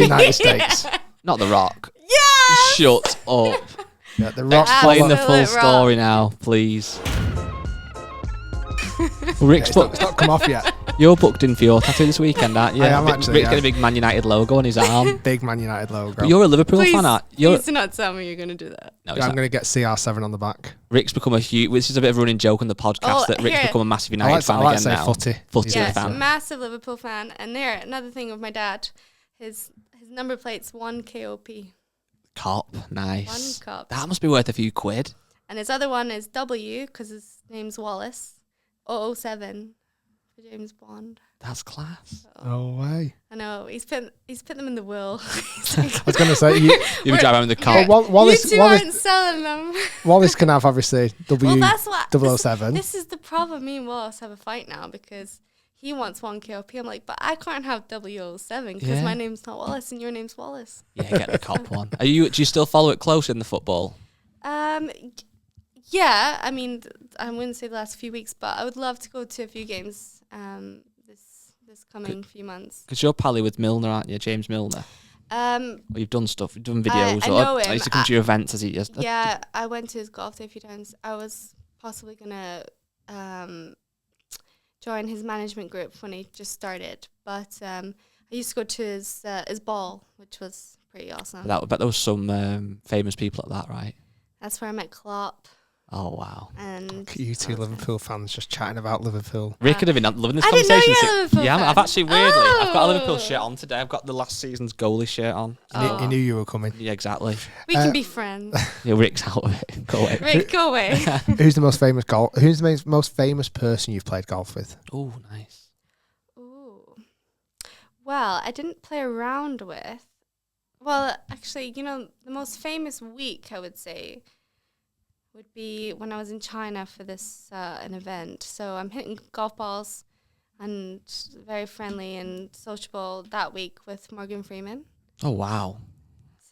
United States. Not The Rock. Yes! Shut up. Yeah, the Rock. Explain the full Absolute rock. story now, please. Rick's It's not come off yet. You're booked in for your tattoo this weekend, aren't you? I am actually, Rick's got a big Man United logo on his arm. Big Man United logo. But you're a Liverpool fan, aren't you? Please do not tell me you're going to do that. No, Yeah, I'm going to get CR7 on the back. Rick's become a huge... This is a bit of a running joke on the podcast that Rick's become a massive United fan I like again to say now. footy. Yeah, fan. massive Liverpool fan. And there, another thing with my dad, his number plate's 1 KOP. Cop, nice. 1 cop. That must be worth a few quid. And his other one is W, because his name's Wallace. 007 for James Bond. That's class. So, No way. I know. He's put them in the will. I was going to say, You would drive around in the car. Wallace, you two aren't selling them. Wallace can have, obviously, Well, that's what 007. This is the problem. Me and Wallace have a fight now because he wants 1 KOP. I'm like, but I can't have 007 because my name's not Wallace and your name's Wallace. Yeah, get the cop one. Do you still follow it close in the football? Yeah, I mean, I wouldn't say the last few weeks, but I would love to go to a few games this coming few months. Because you're pally with Milner, aren't you? James Milner. Well, you've done stuff. You've done videos. I know him. I used to come to your events as he just... Yeah, I went to his golf day a few times. I was possibly going to join his management group when he just started. But I used to go to his ball, which was pretty awesome. I bet there was some famous people at that, right? That's where I met Klopp. Oh, wow. And You two Liverpool fans just chatting about Liverpool. Rick could have been loving this I didn't know conversation. you were a Liverpool Yeah, fan. I've actually weirdly, I've got a Liverpool Oh. shirt on today. I've got the last season's goalie shirt on. He knew you were coming. Yeah, exactly. We can be friends. Yeah, Rick's out of it. Go away. Rick, go away. Who's the most famous person you've played golf with? Oh, nice. Ooh. Well, I didn't play around with. Well, actually, the most famous week, I would say, would be when I was in China for this an event. So I'm hitting golf balls and very friendly and sociable that week with Morgan Freeman. Oh, wow.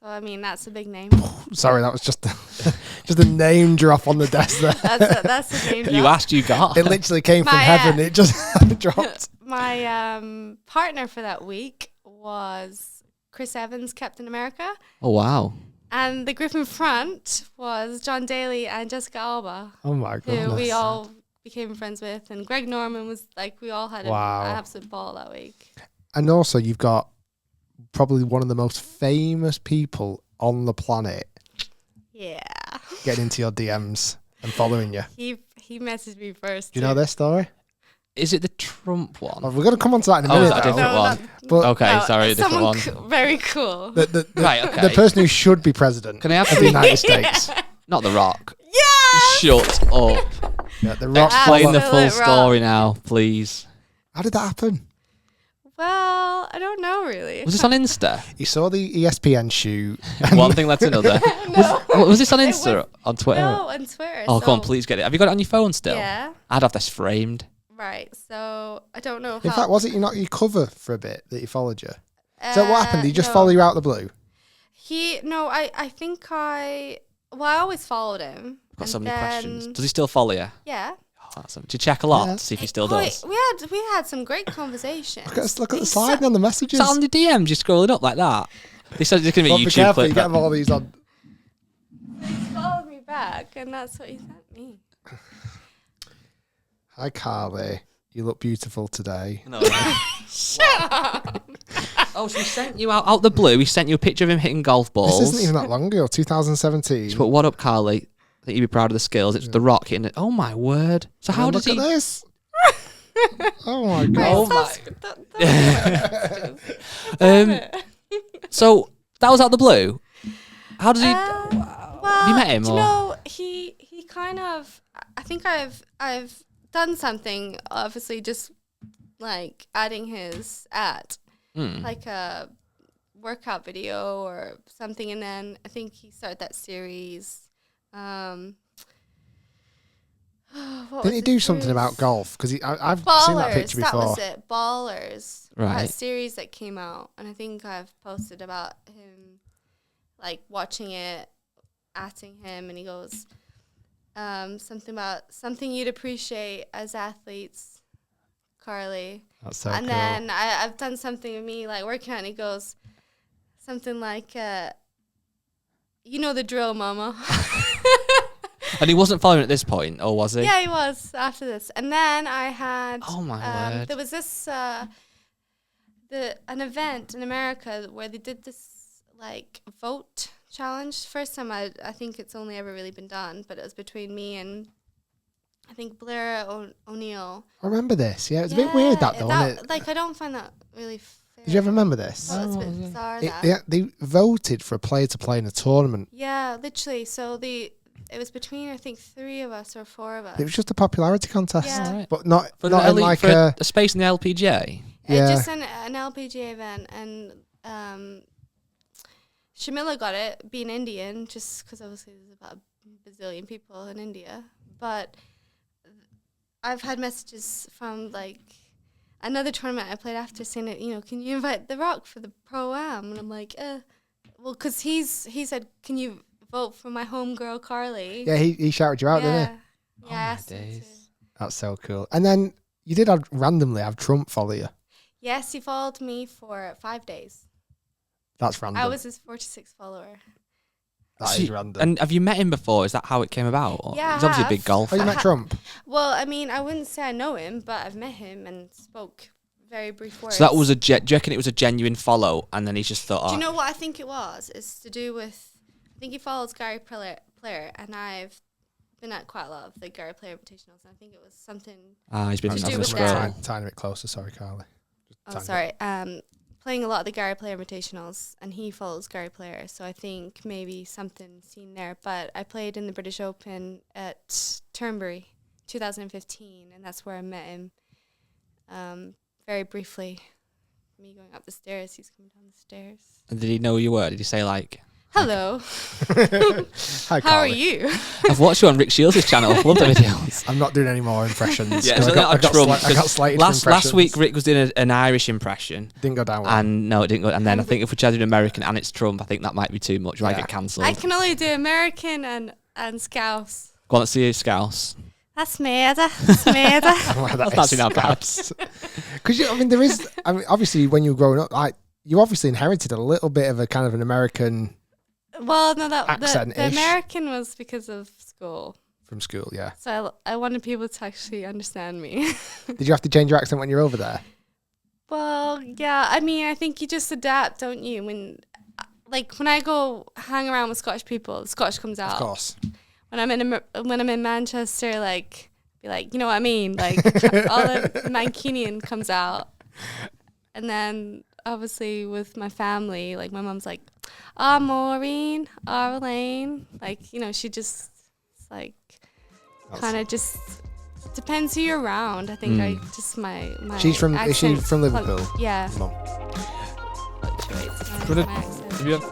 So, I mean, that's a big name. Sorry, that was just a name drop on the desk there. That's a name You drop. asked, you got. It literally came from My, heaven. It just dropped. My partner for that week was Chris Evans, Captain America. Oh, wow. And the group in front was John Daly and Jessica Alba, Oh my who god. we all became friends with. And Greg Norman was like, we all had an absolute ball that week. And also, you've got probably one of the most famous people on the planet Yeah. getting into your DMs and following you. He messaged me first. Do you know this story? Is it the Trump one? Well, we're going to come on to that in a Oh, minute. is that a though. different one? But Okay, sorry, a different one. Very cool. Right, okay. The person who should be president Can I have of the United States. Not The Rock. Yeah. Shut up. Yeah, the Rock. Explain the full Absolute rock. story now, please. How did that happen? Well, I don't know really. Was this on Insta? He saw the ESPN shoot. One thing led to another. Was this on Insta? On Twitter? No, on Twitter. Oh, so, come on, please get it. Have you got it on your phone still? Yeah. I'd have this framed. Right. So I don't know. In how, fact, was it your cover for a bit that he followed you? So what happened? Did he just follow you out of the blue? I think I always followed him. I've got so and many then- questions. Does he still follow you? Yeah. Oh, awesome. Do you check a lot Yeah. to see if he still Oh, does? we had some great conversations. Look at the He's slide on the messages. Is that on the DMs? You're scrolling up like that? They said it's going to be Well, a be YouTube careful, clip. you get all these on. He followed me back, and that's what he sent me. Hi, Carly. You look beautiful today. No. Shut up. Oh, so he sent you out the blue. He sent you a picture of him hitting golf balls. This isn't even that long ago, 2017. He put, what up, Carly? I think you'd be proud of the skills. It's The Rock hitting it. Oh, my word. So how does look he... at this? Oh my god. Oh, my... So that was out the blue? How does he... Well, have you met him? do Or? you know, he kind of... I think I've done something, obviously, just like adding his like a workout video or something, and then I think he started that series. Didn't he do something about golf? Because I've seen that picture before. That was it. Ballers. Right. That series that came out, and I think I've posted about him, like watching it, atting him, and he goes, something about something you'd appreciate as athletes, Carly. That's so And cool. then I've done something with me, like working out, and he goes, something like, you know the drill, mama. And he wasn't following at this point, or was he? Yeah, he was after this. And then I had... Oh, my word. There was this... an event in America where they did this, like, vote challenge. First time I think it's only ever really been done, but it was between me and... I think Blair O'Neill. I remember this. Yeah, it was a bit weird that though, wasn't it? Like, I don't find that really fair. Did you ever remember this? Oh, it's a bit bizarre. They voted for a player to play in a tournament. Yeah, literally. So it was between, I think, 3 of us or 4 of us. It was just a popularity contest, Yeah. but not For not in like a space in the LPGA. Yeah. Just an LPGA event, and Shamila got it, being Indian, just because obviously there's about a bazillion people in India. But I've had messages from, like, another tournament I played after saying, can you invite The Rock for the Pro-Am? And I'm like, well, because he said, can you vote for my homegirl, Carly? Yeah, he shouted you out, didn't he? Yeah. Oh, my days. That's so cool. And then you did randomly have Trump follow you. Yes, he followed me for 5 days. That's random. I was his 46th follower. That is random. And have you met him before? Is that how it came about? Yeah, He's obviously a big golfer. Oh, you met Trump? Well, I mean, I wouldn't say I know him, but I've met him and spoke very brief words. So that was do you reckon it was a genuine follow, and then he just thought, Do you know what I think it was? It's to do with, I think he follows Gary Player, and I've been at quite a lot of the Gary Player Invitationals, and I think it was something... he's been to do having a with scroll. that. Tiny bit closer, sorry, Carly. sorry. Playing a lot of the Gary Player Invitationals, and he follows Gary Player, so I think maybe something seen there. But I played in the British Open at Turnberry 2015, and that's where I met him very briefly. Me going up the stairs, he's coming down the stairs. And did he know who you were? Did he say, like... Hello. Hi, Carly. How are you? I've watched you on Rick Shiels' channel. Love the videos. I'm not doing any more impressions. Yeah, so I got slighted last week Rick was doing an Irish impression. Didn't go down well. And no, it didn't go. And then I think if we tried to do American and it's Trump, I think that might be too much. We might get cancelled. I can only do American and Scouse. Go on, let's see you, Scouse. That's murder. That's murder. That's not too bad. Because there is. I mean, obviously, when you were growing up, you obviously inherited a little bit of a kind of an American. Well, no, the accent-ish. American was because of school. From school, yeah. So I wanted people to actually understand me. Did you have to change your accent when you're over there? Well, yeah. I mean, I think you just adapt, don't you? When I go hang around with Scottish people, Scottish comes out. Of course. When I'm in Manchester, like, be like, you know what I mean? Like, all the Mancunian comes out, and then obviously with my family, like my mum's like, Maureen, Elaine, like, she just like kind of just depends who you're around. I think I just my She's from is she from Liverpool? Yeah. Mum. Fluctuates, Good. my accent. Have you ever